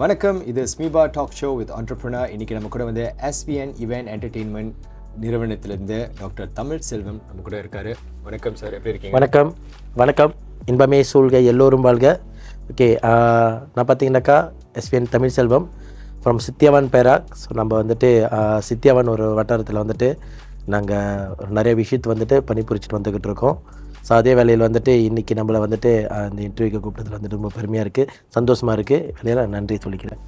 வணக்கம், இது ஸ்மீபா டாக் ஷோ வித் ஆண்டர்பிரனர். இன்றைக்கி நம்ம கூட வந்து SVN இவென்ட் என்டர்டெயின்மெண்ட் நிறுவனத்திலேருந்து டாக்டர் தமிழ் செல்வம் நம்ம கூட இருக்கார். வணக்கம் சார், எப்படி இருக்கீங்க? வணக்கம் வணக்கம். இன்பமே சூழ்க எல்லோரும் வாழ்க. ஓகே, நான் பார்த்தீங்கன்னாக்கா SVN Tamil Selvam from Sitiawan Perak. So நம்ம வந்துட்டு சித்தியாவான் ஒரு வட்டாரத்தில் வந்துட்டு நாங்கள் நிறைய விஷயத்தை வந்துட்டு பணிபுரிச்சுட்டு வந்துக்கிட்டு இருக்கோம். ஸோ அதே வேலையில் வந்துட்டு இன்றைக்கி நம்மளை வந்துட்டு அந்த இன்டர்வியூக்கு கூப்பிட்டதில் வந்துட்டு ரொம்ப பெருமையாக இருக்குது, சந்தோஷமாக இருக்குது. வேலையில் நன்றி சொல்லிக்கிறேன்.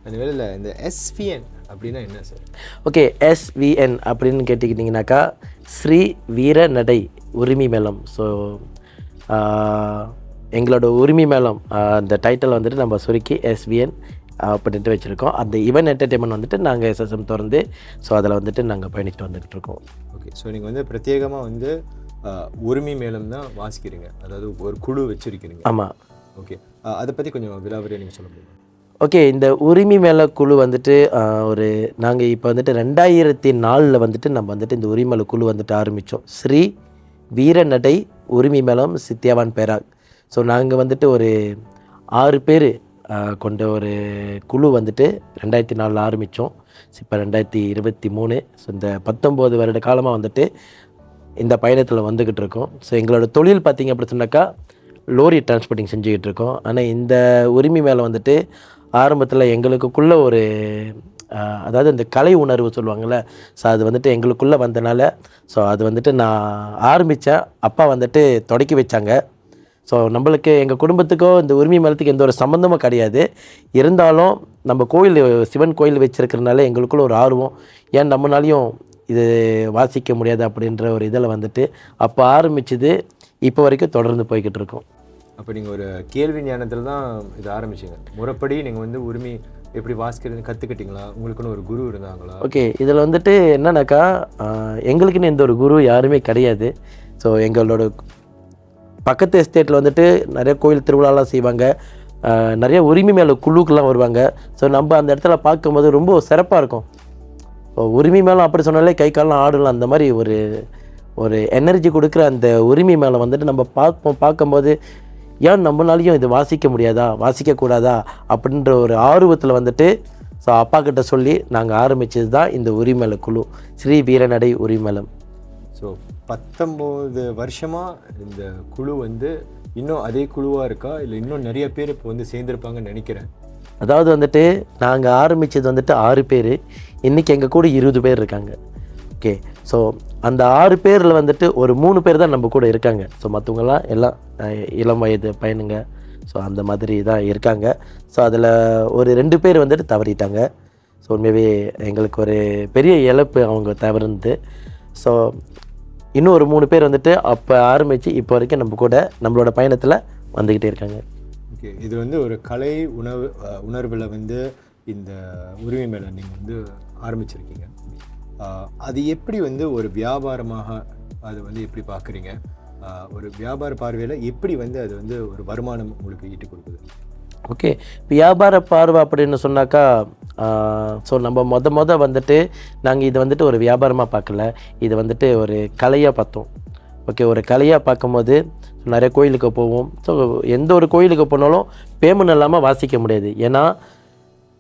அந்த வேலையில் இந்த SVN அப்படின்னா என்ன சார்? ஓகே, SVN அப்படின்னு கேட்டுக்கிட்டிங்கனாக்கா ஸ்ரீ வீர நடை உரிமை மேளம். ஸோ எங்களோட உரிமை மேளம் அந்த டைட்டில் வந்துட்டு நம்ம சுருக்கி SVN அப்படின்ட்டு வச்சுருக்கோம். அந்த ஈவென்ட் என்டர்டெயின்மெண்ட் வந்துட்டு நாங்கள் SSM திறந்து ஸோ அதில் வந்துட்டு நாங்கள் பயணிச்சுட்டு வந்துக்கிட்டு இருக்கோம். ஓகே, ஸோ நீங்கள் வந்து பிரத்யேகமாக வந்து உரிமை மேளம் தான் வாசிக்கிறீங்க, அதாவது ஒரு குழு வச்சுருக்கிறீங்க. ஆமாம். ஓகே, அதை பற்றி கொஞ்சம் விலாவரியாக நீங்கள் சொல்ல முடியுமா? ஓகே, இந்த உரிமை மேள குழு வந்துட்டு நாங்கள் இப்போ வந்துட்டு 2004 வந்துட்டு நம்ம வந்துட்டு இந்த உரிமை மேள குழு வந்துட்டு ஆரம்பித்தோம். ஸ்ரீ வீரநடை உரிமை மேளம் சித்தியாவான் பேராக். ஸோ நாங்கள் வந்துட்டு ஒரு 6 பேர் கொண்ட ஒரு குழு வந்துட்டு 2004 ஆரம்பித்தோம். இப்போ 2023. ஸோ இந்த 19 வருட காலமாக வந்துட்டு இந்த பயணத்தில் வந்துக்கிட்டு இருக்கோம். ஸோ எங்களோட தொழில் பார்த்திங்க அப்படி சொன்னாக்கா லோரி டிரான்ஸ்போர்ட்டிங் செஞ்சுக்கிட்டு இருக்கோம். ஆனால் இந்த உரிமை மேலே வந்துட்டு ஆரம்பத்தில் எங்களுக்குள்ளே ஒரு அதாவது இந்த கலை உணர்வு சொல்லுவாங்கள்ல, ஸோ அது வந்துட்டு எங்களுக்குள்ளே வந்தனால ஸோ அது வந்துட்டு நான் ஆரம்பித்தேன். அப்பா வந்துட்டு தொடக்கி வச்சாங்க. ஸோ நம்மளுக்கு எங்கள் குடும்பத்துக்கோ இந்த உரிமை மேளத்துக்கு எந்த ஒரு சம்மந்தமும் கிடையாது. இருந்தாலும் நம்ம கோயில் சிவன் கோயில் வச்சுருக்கிறதுனால எங்களுக்குள்ள ஒரு ஆர்வம், ஏன் நம்மளாலையும் இது வாசிக்க முடியாது அப்படின்ற ஒரு இதில் வந்துட்டு அப்போ ஆரம்பிச்சது இப்போ வரைக்கும் தொடர்ந்து போய்கிட்டு இருக்கோம். அப்போ நீங்கள் ஒரு கேள்வி ஞானத்தில் தான் இது ஆரம்பிச்சிங்க. முறைப்படி நீங்கள் வந்து உரிமை எப்படி வாசிக்கிறது கற்றுக்கிட்டீங்களா? உங்களுக்குன்னு ஒரு குரு இருந்தாங்களா? ஓகே, இதில் வந்துட்டு என்னன்னாக்கா எங்களுக்குன்னு எந்த ஒரு குரு யாருமே கிடையாது. ஸோ எங்களோட பக்கத்து எஸ்டேட்டில் வந்துட்டு நிறைய கோயில் திருவிழாலாம் செய்வாங்க, நிறைய உரிமை மேலே குழுக்கெலாம் வருவாங்க. ஸோ நம்ம அந்த இடத்துல பார்க்கும்போது ரொம்ப சிறப்பாக இருக்கும். உரிமை மேலே அப்படி சொன்னாலே கை காலெலாம் ஆடலாம். அந்த மாதிரி ஒரு எனர்ஜி கொடுக்குற அந்த உரிமை மேலே வந்துட்டு நம்ம பார்க்கும்போது ஏன் நம்மளாலையும் இது வாசிக்க முடியாதா, வாசிக்கக்கூடாதா அப்படின்ற ஒரு ஆர்வத்தில் வந்துட்டு ஸோ அப்பா கிட்ட சொல்லி நாங்கள் ஆரம்பித்தது தான் இந்த உரிமேள குழு, ஸ்ரீ வீரநடை உரிமேளம். ஸோ 19 வருஷமாக இந்த குழு வந்து இன்னும் அதே குழுவாக இருக்கா, இல்லை இன்னும் நிறைய பேர் இப்போ வந்து சேர்ந்துருப்பாங்கன்னு நினைக்கிறேன். அதாவது வந்துட்டு நாங்கள் ஆரம்பித்தது வந்துட்டு 6 பேர், இன்றைக்கி எங்கள் கூட 20 பேர் இருக்காங்க. ஓகே, ஸோ அந்த 6 பேரில் வந்துட்டு ஒரு 3 பேர் தான் நம்ம கூட இருக்காங்க. ஸோ மற்றவங்களாம் எல்லாம் இளம் வயது பையனுங்க. ஸோ அந்த மாதிரி தான் இருக்காங்க. ஸோ அதில் ஒரு 2 பேர் வந்துட்டு தவறிட்டாங்க. ஸோ உண்மையாகவே எங்களுக்கு ஒரு பெரிய இழப்பு அவங்க தவறுந்து. ஸோ இன்னும் ஒரு 3 பேர் வந்துட்டு அப்போ ஆரம்பித்து இப்போ வரைக்கும் நம்ம கூட நம்மளோட பயணத்தில் வந்துக்கிட்டே இருக்காங்க. ஓகே, இது வந்து ஒரு கலை உணர்வில் வந்து இந்த உரிமை மேலே நீங்கள் வந்து ஆரம்பிச்சிருக்கீங்க. அது எப்படி வந்து ஒரு வியாபாரமாக அது வந்து எப்படி பார்க்குறீங்க? ஒரு வியாபார பார்வையில் எப்படி வந்து அது வந்து ஒரு வருமானம் உங்களுக்கு ஈட்டு கொடுக்குது? ஓகே, வியாபார பார்வை அப்படின்னு சொன்னாக்கா ஸோ நம்ம வந்துட்டு நாங்கள் இதை வந்துட்டு ஒரு வியாபாரமாக பார்க்கல, இது வந்துட்டு ஒரு கலையாக பார்த்தோம். ஓகே, ஒரு கலையாக பார்க்கும்போது நிறைய கோயிலுக்கு போவோம். ஸோ எந்த ஒரு கோயிலுக்கு போனாலும் பேமெண்ட் இல்லாமல் வாசிக்க முடியாது. ஏன்னா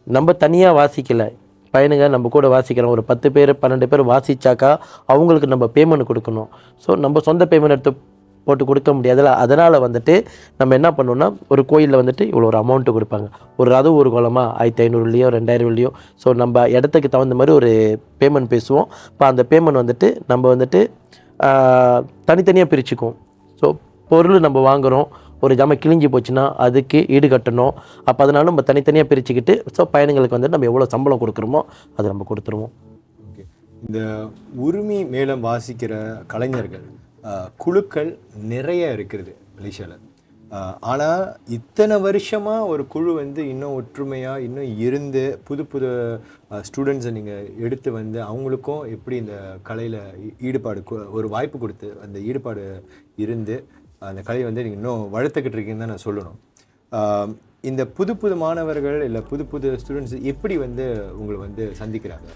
நம்ம தனியாக வாசிக்கலை, பையனுங்க நம்ம கூட வாசிக்கிறோம். ஒரு 10 பேர் 12 பேர் வாசித்தாக்கா அவங்களுக்கு நம்ம பேமெண்ட் கொடுக்கணும். ஸோ நம்ம சொந்த பேமெண்ட் எடுத்து போட்டு கொடுக்க முடியாதுல்ல. அதனால் வந்துட்டு நம்ம என்ன பண்ணோன்னா ஒரு கோயிலில் வந்துட்டு இவ்வளோ ஒரு அமௌண்ட்டு கொடுப்பாங்க. ஒரு குளமாக 1500 2000 ஸோ நம்ம இடத்துக்கு தகுந்த மாதிரி ஒரு பேமெண்ட் பேசுவோம். இப்போ அந்த பேமெண்ட் வந்துட்டு நம்ம வந்துட்டு தனித்தனியாக பிரிச்சுக்குவோம். ஸோ பொருள் நம்ம வாங்குகிறோம், ஒரு ஜாமான் கிழிஞ்சி போச்சுன்னா அதுக்கு ஈடு கட்டணும். அப்போ அதனால நம்ம தனித்தனியாக பிரிச்சுக்கிட்டு ஸோ பயணங்களுக்கு வந்துட்டு நம்ம எவ்வளோ சம்பளம் கொடுக்குறோமோ அதை நம்ம கொடுத்துருவோம். ஓகே, இந்த உரிமை மேளம் வாசிக்கிற கலைஞர்கள் குழுக்கள் நிறைய இருக்கிறது மலேசியாவில். ஆனால் இத்தனை வருஷமாக ஒரு குழு வந்து இன்னும் ஒற்றுமையாக இன்னும் இருந்து புது ஸ்டூடெண்ட்ஸை நீங்கள் எடுத்து வந்து அவங்களுக்கும் எப்படி இந்த கலையில் ஈடுபாடு ஒரு வாய்ப்பு கொடுத்து அந்த ஈடுபாடு இருந்து அந்த கலையை வந்து நீங்கள் இன்னும் வளர்த்துக்கிட்டு இருக்கீங்கன்னு தான் நான் சொல்லணும். இந்த புது மாணவர்கள் இல்லை புது ஸ்டூடெண்ட்ஸ் எப்படி வந்து உங்களை வந்து சந்திக்கிறாங்க?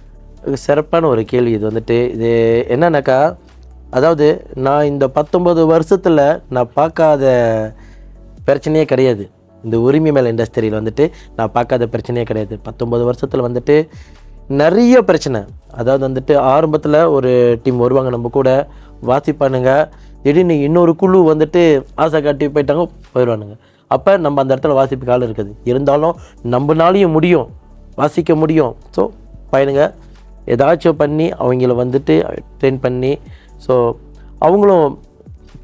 சிறப்பான ஒரு கேள்வி இது வந்துட்டு. இது என்னன்னாக்கா, அதாவது நான் இந்த 19 வருஷத்தில் நான் பார்க்காத பிரச்சனையே கிடையாது. இந்த உரிமை மேலே இண்டஸ்ட்ரியில் வந்துட்டு நான் பார்க்காத பிரச்சனையே கிடையாது. 19 வருஷத்தில் வந்துட்டு நிறைய பிரச்சனை. அதாவது வந்துட்டு ஆரம்பத்தில் ஒரு டீம் வருவாங்க நம்ம கூட வாசிப்பானுங்க, திடீர்னு இன்னொரு குழு வந்துட்டு ஆசை காட்டி போயிட்டாங்க, போயிடுவானுங்க. அப்போ நம்ம அந்த இடத்துல வாசிப்புக்கு ஆள் இருக்குது. இருந்தாலும் நம்மனாலையும் முடியும், வாசிக்க முடியும். ஸோ பையனுங்க ஏதாச்சும் பண்ணி அவங்கள வந்துட்டு ட்ரெயின் பண்ணி ஸோ அவங்களும்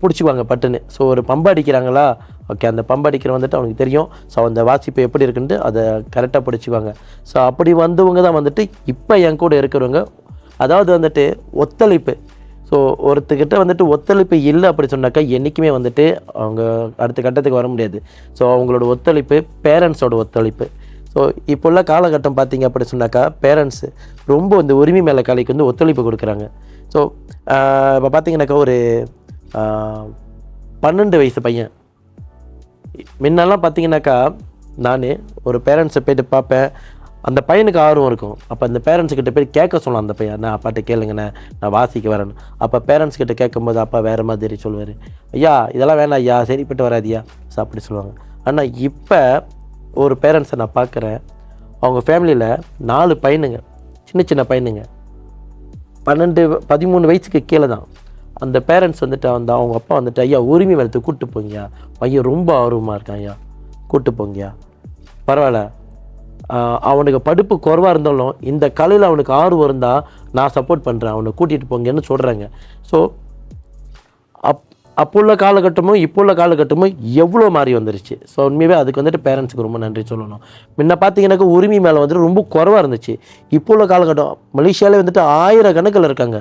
பிடிச்சிக்குவாங்க பட்டுன்னு. ஸோ ஒரு பம்பு அடிக்கிறாங்களா, ஓகே அந்த பம்பு அடிக்கிற வந்துட்டு அவனுக்கு தெரியும். ஸோ அந்த வாசிப்பு எப்படி இருக்குன்ட்டு அதை கரெக்டாக பிடிச்சிக்குவாங்க. ஸோ அப்படி வந்தவங்க தான் வந்துட்டு இப்போ என் கூட இருக்கிறவங்க. அதாவது வந்துட்டு ஒத்துழைப்பு. ஸோ ஒருத்தர்கிட்ட வந்துட்டு ஒத்துழைப்பு இல்லை அப்படி சொன்னாக்கா என்றைக்குமே வந்துட்டு அவங்க அடுத்த கட்டத்துக்கு வர முடியாது. ஸோ அவங்களோட ஒத்துழைப்பு, பேரண்ட்ஸோட ஒத்துழைப்பு. ஸோ இப்போ உள்ள காலகட்டம் பார்த்தீங்க அப்படி சொன்னாக்கா பேரண்ட்ஸு ரொம்ப இந்த உரிமை மேலே கலைக்கு வந்து ஒத்துழைப்பு கொடுக்குறாங்க. ஸோ இப்போ பார்த்தீங்கன்னாக்கா ஒரு 12 வயசு பையன் முன்னெல்லாம் பார்த்தீங்கன்னாக்கா நான் ஒரு பேரண்ட்ஸை போய்ட்டு பார்ப்பேன், அந்த பையனுக்கு ஆர்வம் இருக்கும். அப்போ அந்த பேரண்ட்ஸ்கிட்ட போய் கேட்க சொல்லலாம், அந்த பையன் நான் அப்பாட்ட கேளுங்கண்ணே நான் வாசிக்க வரேன்னு. அப்போ பேரண்ட்ஸ் கிட்ட கேட்கும்போது அப்பா வேறு மாதிரி சொல்லுவார், ஐயா இதெல்லாம் வேணாம் ஐயா, சரிப்பட்டு வராதியா, ஸோ அப்படி சொல்லுவாங்க. ஆனால் இப்போ ஒரு பேரண்ட்ஸை நான் பார்க்குறேன், அவங்க ஃபேமிலியில் 4 பையனுங்க, சின்ன சின்ன பையனுங்க, 12-13 வயசுக்கு கீழே தான். அந்த பேரண்ட்ஸ் வந்துட்டு அவங்க அப்பா வந்துட்டு ஐயா உரிமை வளர்த்து கூப்பிட்டு போங்கயா, பையன் ரொம்ப ஆர்வமாக இருக்கான் ஐயா, கூப்பிட்டு போங்கயா, பரவாயில்ல அவனுக்கு படிப்பு குறைவாக இருந்தாலும் இந்த கலையில் அவனுக்கு ஆர்வம் இருந்தால் நான் சப்போர்ட் பண்ணுறேன், அவனை கூட்டிகிட்டு போங்கன்னு சொல்கிறாங்க. ஸோ அப்போ உள்ள காலகட்டமும் இப்போ உள்ள காலகட்டமும் எவ்வளோ மாறி வந்துருச்சு. ஸோ உண்மையாகவே அதுக்கு வந்துட்டு பேரண்ட்ஸுக்கு ரொம்ப நன்றி சொல்லணும். முன்ன பார்த்தீங்கன்னாக்கா உரிமை மேலே வந்துட்டு ரொம்ப குறைவாக இருந்துச்சு. இப்போ உள்ள காலகட்டம் மலேசியாவிலே வந்துட்டு 1000 கணக்கில் இருக்காங்க.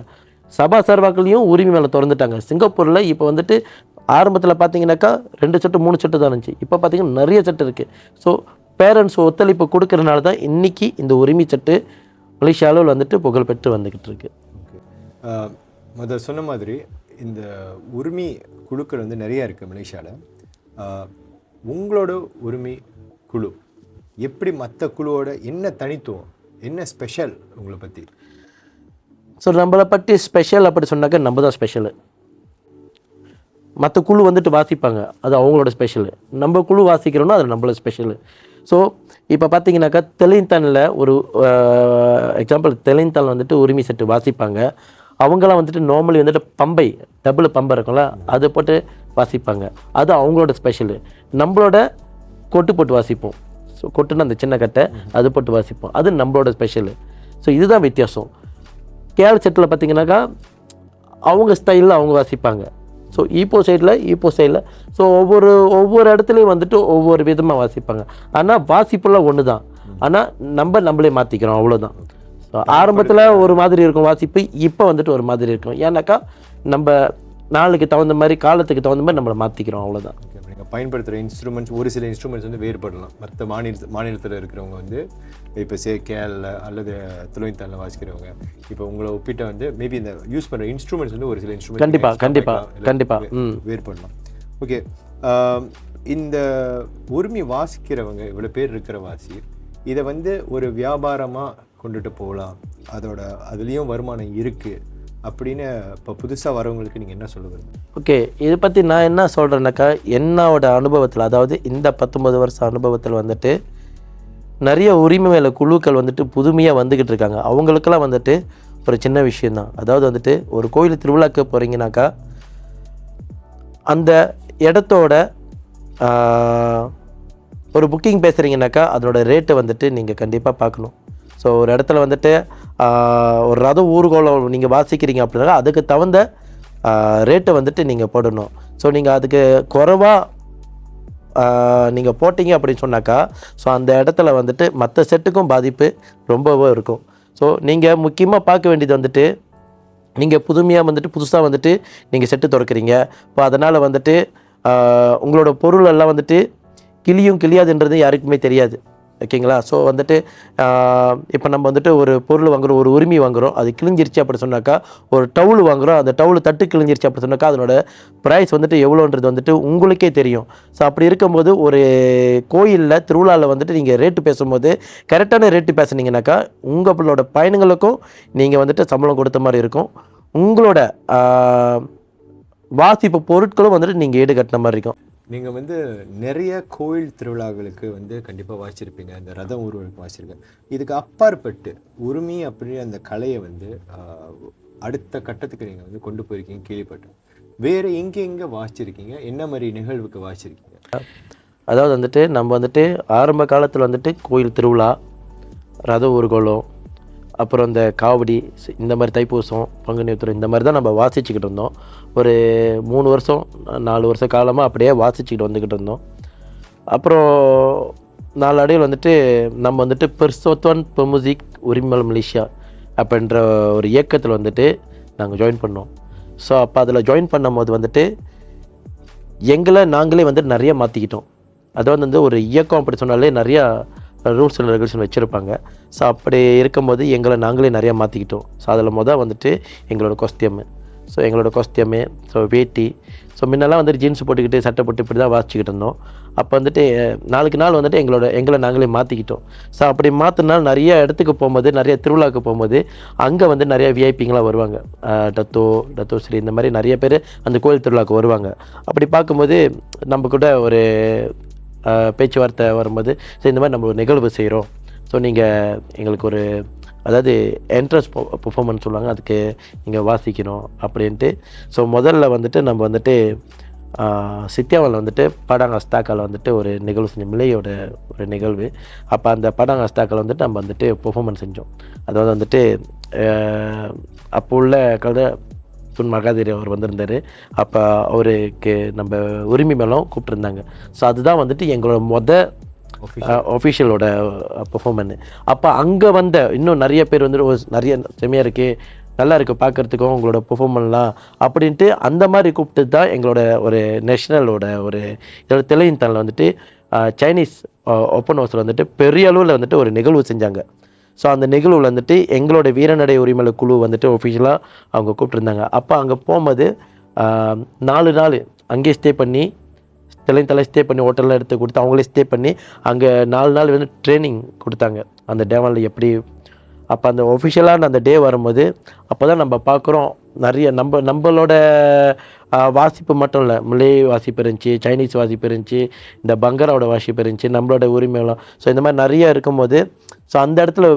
சபா சர்வாக்களையும் உரிமை மேலே திறந்துட்டாங்க. சிங்கப்பூரில் இப்போ வந்துட்டு ஆரம்பத்தில் பார்த்தீங்கன்னாக்கா 2 சட்டு 3 சட்டு தான் இருந்துச்சு. இப்போ பார்த்தீங்கன்னா நிறைய சட்டு இருக்குது. ஸோ பேரண்ட்ஸ் ஒத்துழைப்பு கொடுக்கறனால தான் இன்றைக்கி இந்த உரிமை சட்டு மலேசியாவில் வந்துட்டு புகழ்பெற்று வந்துக்கிட்டு இருக்கு. ஓகே, சொன்ன மாதிரி இந்த உரிமை குழுக்கள் வந்து நிறையா இருக்குது மலேசியாவில். உங்களோட உரிமை குழு எப்படி மற்ற குழுவோட என்ன தனித்துவம், என்ன ஸ்பெஷல் உங்களை பற்றி? ஸோ நம்மளை பற்றி ஸ்பெஷல் அப்படி சொன்னாக்கா நம்ம தான் ஸ்பெஷலு. மற்ற குழு வந்துட்டு வாசிப்பாங்க, அது அவங்களோட ஸ்பெஷலு. நம்ம குழு வாசிக்கிறோன்னா அது நம்மளோட ஸ்பெஷலு. ஸோ இப்போ பார்த்தீங்கன்னாக்கா தெலிந்தானில் ஒரு எக்ஸாம்பிள், தெலிந்தான் வந்துட்டு உரிமை செட்டு வாசிப்பாங்க. அவங்களாம் வந்துட்டு நார்மலி வந்துட்டு பம்பை டபுள் பம்பை இருக்கும்ல அதை போட்டு வாசிப்பாங்க, அது அவங்களோட ஸ்பெஷலு. நம்மளோட கொட்டு போட்டு வாசிப்போம். ஸோ கொட்டுன்னு அந்த சின்ன கட்டை அது போட்டு வாசிப்போம், அது நம்மளோட ஸ்பெஷலு. ஸோ இதுதான் வித்தியாசம். கேள் செட்டில் பார்த்தீங்கன்னாக்கா அவங்க ஸ்டைலில் அவங்க வாசிப்பாங்க. ஸோ ஈப்போ சைடில் ஸோ ஒவ்வொரு இடத்துலையும் வந்துட்டு ஒவ்வொரு விதமாக வாசிப்பாங்க. ஆனால் வாசிப்புலாம் ஒன்று தான், ஆனால் நம்மளே மாற்றிக்கிறோம், அவ்வளோதான். ஸோ ஆரம்பத்தில் ஒரு மாதிரி இருக்கும் வாசிப்பு, இப்போ வந்துட்டு ஒரு மாதிரி இருக்கும். ஏன்னாக்கா நம்ம நாளுக்கு தகுந்த மாதிரி காலத்துக்கு தகுந்த மாதிரி நம்மளை மாற்றிக்கிறோம், அவ்வளோதான். நீங்கள் பயன்படுத்துகிற இன்ஸ்ட்ருமெண்ட்ஸ், ஒரு சில இன்ஸ்ட்ருமெண்ட்ஸ் வந்து வேறுபடலாம். மற்ற மாநிலத்தில் இருக்கிறவங்க வந்து இப்போ கேரளா அல்லது தெலுங்கானாவில் வாசிக்கிறவங்க இப்போ உங்களை ஒப்பிட்ட வந்து மேபி இந்த யூஸ் பண்ணுற இன்ஸ்ட்ருமெண்ட்ஸ் வந்து ஒரு சில இன்ஸ்ட்ருமெண்ட் கண்டிப்பாக வேறுபடலாம். ஓகே, இந்த உரிமை வாசிக்கிறவங்க இவ்வளோ பேர் இருக்கிற வாசி இதை வந்து ஒரு வியாபாரமாக கொண்டுட்டு போகலாம், அதுலேயும் வருமானம் இருக்குது அப்படின்னு இப்போ புதுசாக வரவங்களுக்கு நீங்கள் என்ன சொல்லுவீங்க? ஓகே, இதை பற்றி நான் என்ன சொல்கிறேன்னாக்கா என்னோட அனுபவத்தில், அதாவது இந்த 19 வருஷ அனுபவத்தில் வந்துட்டு நிறைய உரிமை மேலே குழுக்கள் வந்துட்டு புதுமையாக வந்துக்கிட்டு இருக்காங்க. அவங்களுக்கெல்லாம் வந்துட்டு ஒரு சின்ன விஷயந்தான். அதாவது வந்துட்டு ஒரு கோயில் திருவிழாக்கு போகிறீங்கனாக்கா அந்த இடத்தோட ஒரு புக்கிங் பேசுகிறீங்கனாக்கா அதோட ரேட்டை வந்துட்டு நீங்கள் கண்டிப்பாக பார்க்கணும். ஸோ ஒரு இடத்துல வந்துட்டு ஒரு ரத ஊர்கோலம் நீங்கள் வாசிக்கிறீங்க அப்படின்னா அதுக்கு தகுந்த ரேட்டை வந்துட்டு நீங்கள் போடணும். ஸோ நீங்கள் அதுக்கு குறைவாக நீங்கள் போட்டிங்க அப்படின்னு சொன்னாக்கா ஸோ அந்த இடத்துல வந்துட்டு மற்ற செட்டுக்கும் பாதிப்பு ரொம்பவே இருக்கும். ஸோ நீங்கள் முக்கியமாக பார்க்க வேண்டியது வந்துட்டு நீங்கள் புதுசாக வந்துட்டு நீங்கள் செட்டு திறக்கிறீங்க. இப்போ அதனால் வந்துட்டு உங்களோட பொருள் எல்லாம் வந்துட்டு கிளியாதுன்றது யாருக்குமே தெரியாது, ஓகேங்களா? ஸோ வந்துட்டு இப்போ நம்ம வந்துட்டு ஒரு பொருள் வாங்குகிறோம், ஒரு உரிமை வாங்குகிறோம், அது கிழிஞ்சிருச்சு அப்படி சொன்னாக்கா, ஒரு டவுல் வாங்குகிறோம், அந்த டவுல் தட்டு கிழிஞ்சிருச்சு அப்படி சொன்னாக்கா அதனோட ப்ரைஸ் வந்துட்டு எவ்வளோன்றது வந்துட்டு உங்களுக்கே தெரியும். ஸோ அப்படி இருக்கும்போது ஒரு கோயிலில் திருவிழாவில் வந்துட்டு நீங்கள் ரேட்டு பேசும்போது கரெக்டான ரேட்டு பேசுனீங்கன்னாக்கா உங்களோட பயணங்களுக்கும் நீங்கள் வந்துட்டு சம்பளம் கொடுத்த மாதிரி இருக்கும், உங்களோட வாசிப்பு பொருட்களும் வந்துட்டு நீங்கள் ஈடு கட்டின மாதிரி இருக்கும். நீங்கள் வந்து நிறைய கோயில் திருவிழாக்களுக்கு வந்து கண்டிப்பாக வாசிச்சிருப்பீங்க, இந்த ரதம் ஊர்வலுக்கு வாசிச்சிருக்கேன். இதுக்கு அப்பாற்பட்டு உரிமை அப்படின்னு அந்த கலையை வந்து அடுத்த கட்டத்துக்கு நீங்கள் வந்து கொண்டு போயிருக்கீங்க கேள்விப்பட்டேன். வேறு எங்கே வாசிச்சிருக்கீங்க, என்ன மாதிரி நிகழ்வுக்கு வாசிச்சிருக்கீங்க? அதாவது வந்துட்டு நம்ம வந்துட்டு ஆரம்ப காலத்தில் வந்துட்டு கோயில் திருவிழா, ரத ஊர்வலம், அப்புறம் இந்த காவடி, இந்த மாதிரி தைப்பூசம், பங்குனி உத்திரம், இந்த மாதிரி தான் நம்ம வாசிச்சுக்கிட்டு இருந்தோம். ஒரு 3 வருஷம் 4 வருஷ காலமாக அப்படியே வாசிச்சுக்கிட்டு வந்துக்கிட்டு இருந்தோம். அப்புறம் நாளடைவில் வந்துட்டு நம்ம வந்துட்டு பெர்சோத்வான் பெமுசிக் உரிமல் மலேசியா அப்படின்ற ஒரு இயக்கத்தில் வந்துட்டு நாங்கள் ஜாயின் பண்ணோம். ஸோ அப்போ அதில் ஜாயின் பண்ணும்போது வந்துட்டு எங்களை நாங்களே வந்து நிறைய மாற்றிக்கிட்டோம். அதாவது வந்து ஒரு இயக்கம் அப்படி சொன்னாலே நிறையா ரூல்ஸ் அண்ட் ரெகுலேஷன் வச்சுருப்பாங்க. ஸோ அப்படி இருக்கும்போது எங்களை நாங்களே நிறையா மாற்றிக்கிட்டோம். ஸோ அதில் வந்துட்டு எங்களோட காஸ்டியூமு, ஸோ வேட்டி, ஸோ முன்னெல்லாம் வந்துட்டு ஜீன்ஸ் போட்டுக்கிட்டு சட்டை போட்டு இப்படி தான் வாசிச்சுக்கிட்டு இருந்தோம். அப்போ வந்துட்டு நாளுக்கு நாள் வந்துட்டு எங்களை நாங்களே மாற்றிக்கிட்டோம். ஸோ அப்படி மாற்றினால் நிறைய இடத்துக்கு போகும்போது, நிறைய திருவிழாவுக்கு போகும்போது அங்கே வந்து நிறைய விஐபிங்களாம் வருவாங்க. டத்தோ ஸ்ரீ இந்த மாதிரி நிறைய பேர் அந்த கோயில் திருவிழாவுக்கு வருவாங்க. அப்படி பார்க்கும்போது நம்ம கூட ஒரு பேச்சுவார்த்தை வரும்போது, ஸோ இந்த மாதிரி நம்ம ஒரு நிகழ்வு செய்கிறோம், ஸோ நீங்கள் எங்களுக்கு ஒரு அதாவது என்ட்ரன்ஸ் பெர்ஃபார்மன்ஸ் சொல்லுவாங்க, அதுக்கு நீங்கள் வாசிக்கணும் அப்படின்ட்டு. ஸோ முதல்ல வந்துட்டு நம்ம வந்துட்டு சித்தியாவில் வந்துட்டு படாங் அஸ்தாக்கால் வந்துட்டு ஒரு நிகழ்வு செஞ்சோம், மிளையோட ஒரு நிகழ்வு. அப்போ அந்த படாங் அஸ்தாக்கால் வந்துட்டு நம்ம வந்துட்டு பெர்ஃபார்மன்ஸ் செஞ்சோம். அதாவது வந்துட்டு அப்போ உள்ள துன் மகாதேரி அவர் வந்திருந்தார். அப்போ அவருக்கு நம்ம உரிமை மேலும் கூப்பிட்டுருந்தாங்க. ஸோ அதுதான் வந்துட்டு எங்களோட ஒஃபிஷியலோட பெர்ஃபார்மன்ஸ். அப்போ அங்கே வந்த இன்னும் நிறைய பேர் வந்துட்டு நிறைய செம்மையாக இருக்குது, நல்லா இருக்குது பார்க்குறதுக்கும் உங்களோட பெர்ஃபார்மன்ஸ்லாம் அப்படின்ட்டு அந்த மாதிரி கூப்பிட்டு தான் எங்களோட ஒரு நேஷ்னலோட ஒரு இதோட தெலுங்குத்தனில் வந்துட்டு சைனீஸ் ஓப்பன் ஹவுஸில் வந்துட்டு பெரிய அளவில் வந்துட்டு ஒரு நிகழ்வு செஞ்சாங்க. ஸோ அந்த நிகழ்வில் வந்துட்டு எங்களோட வீரநடை உரிமை குழு வந்துட்டு ஒஃபிஷியலாக அவங்க கூப்பிட்டுருந்தாங்க. அப்போ அங்கே போகும்போது 4 நாள் அங்கேயே ஸ்டே பண்ணி, தெலுங்கு ஸ்டே பண்ணி ஹோட்டலில் எடுத்து கொடுத்து அவங்களே ஸ்டே பண்ணி அங்கே 4 நாள் வந்து ட்ரைனிங் கொடுத்தாங்க அந்த டேவானில் எப்படி. அப்போ அந்த ஒஃபிஷியலான அந்த டே வரும்போது அப்போ தான் நம்ம பார்க்குறோம் நிறைய நம்மளோட வாசிப்பு மட்டும் இல்லை, மலே வாசிப்பு இருந்துச்சு, சைனீஸ் வாசிப்பு இருந்துச்சு, இந்த பங்கராவோட வாசிப்பு இருந்துச்சு, நம்மளோட உரிமையெல்லாம். ஸோ இந்த மாதிரி நிறைய இருக்கும்போது ஸோ அந்த இடத்துல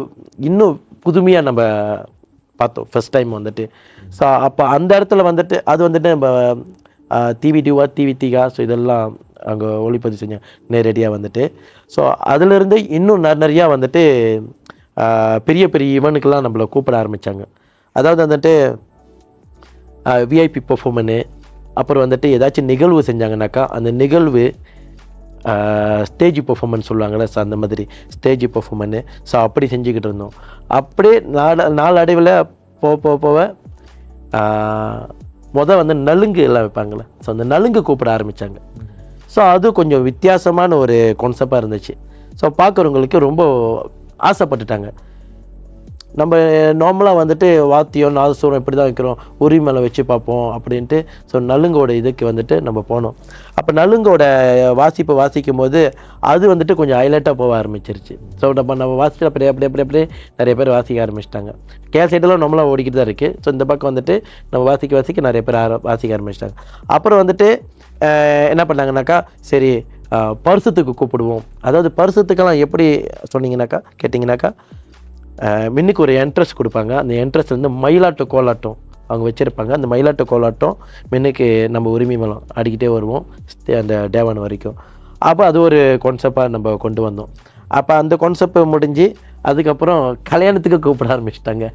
இன்னும் புதுமையாக நம்ம பார்த்தோம் ஃபஸ்ட் டைம் வந்துட்டு. ஸோ அப்போ அந்த இடத்துல வந்துட்டு அது வந்துட்டு நம்ம டிவி3 ஸோ இதெல்லாம் அங்கே ஒளிப்பதிவு செஞ்சோம் நேரடியாக வந்துட்டு. ஸோ அதிலிருந்து இன்னும் நிறையா வந்துட்டு பெரிய பெரிய ஈவெண்ட்டுக்கெல்லாம் நம்மளை கூப்பிட ஆரம்பித்தாங்க. அதாவது வந்துட்டு விஐபி பெர்ஃபார்மனு, அப்புறம் வந்துட்டு ஏதாச்சும் நிகழ்வு செஞ்சாங்கனாக்கா அந்த நிகழ்வு ஸ்டேஜ் பெர்ஃபார்மன்ஸ் சொல்லுவாங்கள்ல, ஸோ அந்த மாதிரி ஸ்டேஜ் பெர்ஃபார்மனு. ஸோ அப்படி செஞ்சுக்கிட்டு இருந்தோம். அப்படியே நாளடைவில் போக வந்து நலுங்கு எல்லாம் வைப்பாங்களே, ஸோ அந்த நலுங்கு கூப்பிட ஆரம்பித்தாங்க. ஸோ அது கொஞ்சம் வித்தியாசமான ஒரு கான்செப்டாக இருந்துச்சு. ஸோ பார்க்குறவங்களுக்கு ரொம்ப ஆசைப்பட்டுட்டாங்க. நம்ம நார்மலாக வந்துட்டு வாத்தியம் நாதஸ்வரம் இப்படி தான் வைக்கிறோம், உரிமையில வச்சு பார்ப்போம் அப்படின்ட்டு. ஸோ நலுங்கோட இதுக்கு வந்துட்டு நம்ம போனோம். அப்போ நலுங்கோட வாசிக்கும் போது அது வந்துட்டு கொஞ்சம் ஹைலைட்டாக போக ஆரம்பிச்சிருச்சு. ஸோ நம்ம வாசிட்டு அப்படியே நிறைய பேர் வாசிக்க ஆரம்பிச்சிட்டாங்க. சைடெல்லாம் நம்மளாம் ஓடிக்கிட்டு தான் இருக்குது. ஸோ இந்த பக்கம் வந்துட்டு நம்ம வாசிக்க நிறைய பேர் வாசிக்க ஆரம்பிச்சிட்டாங்க. அப்புறம் வந்துட்டு என்ன பண்ணாங்கனாக்கா, சரி பரிசுத்துக்கு கூப்பிடுவோம். அதாவது பரிசுத்துக்கெல்லாம் எப்படி கேட்டிங்கனாக்கா மின்னுக்கு ஒரு என்ட்ரன்ஸ் கொடுப்பாங்க. அந்த என்ட்ரன்ஸ் வந்து மயிலாட்டு கோலாட்டம் அவங்க வச்சுருப்பாங்க. அந்த மயிலாட்டு கோலாட்டம் மின்னுக்கு நம்ம உரிமை மேலம் ஆடிக்கிட்டே வருவோம் அந்த டேவான் வரைக்கும். அப்போ அது ஒரு கான்செப்டாக நம்ம கொண்டு வந்தோம். அப்போ அந்த கான்செப்ட் முடிஞ்சு அதுக்கப்புறம் கல்யாணத்துக்கு கூப்பிட ஆரம்பிச்சிட்டாங்க.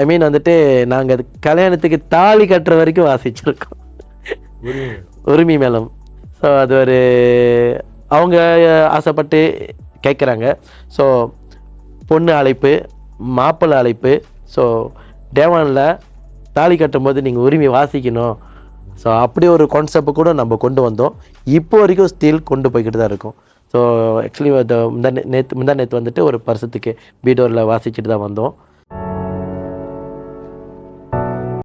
ஐ மீன் வந்துட்டு நாங்கள் அது கல்யாணத்துக்கு தாலி கட்டுற வரைக்கும் வாசிச்சிருக்கோம் உரிமை மேலம். ஸோ அது ஒரு அவங்க ஆசைப்பட்டு கேட்குறாங்க. ஸோ பொண்ணு அழைப்பு, மாப்பிள்ளை அழைப்பு, ஸோ டேவானில் தாலி கட்டும்போது நீங்கள் உரிமை வாசிக்கணும். ஸோ அப்படி ஒரு கான்செப்ட் கூட நம்ம கொண்டு வந்தோம். இப்போ வரைக்கும் ஸ்டில் கொண்டு போய்கிட்டு தான் இருக்கும். ஸோ ஆக்சுவலி முந்தா நேற்று வந்துட்டு ஒரு பரிசத்துக்கு பீடோரில் வாசிச்சுட்டு தான் வந்தோம்.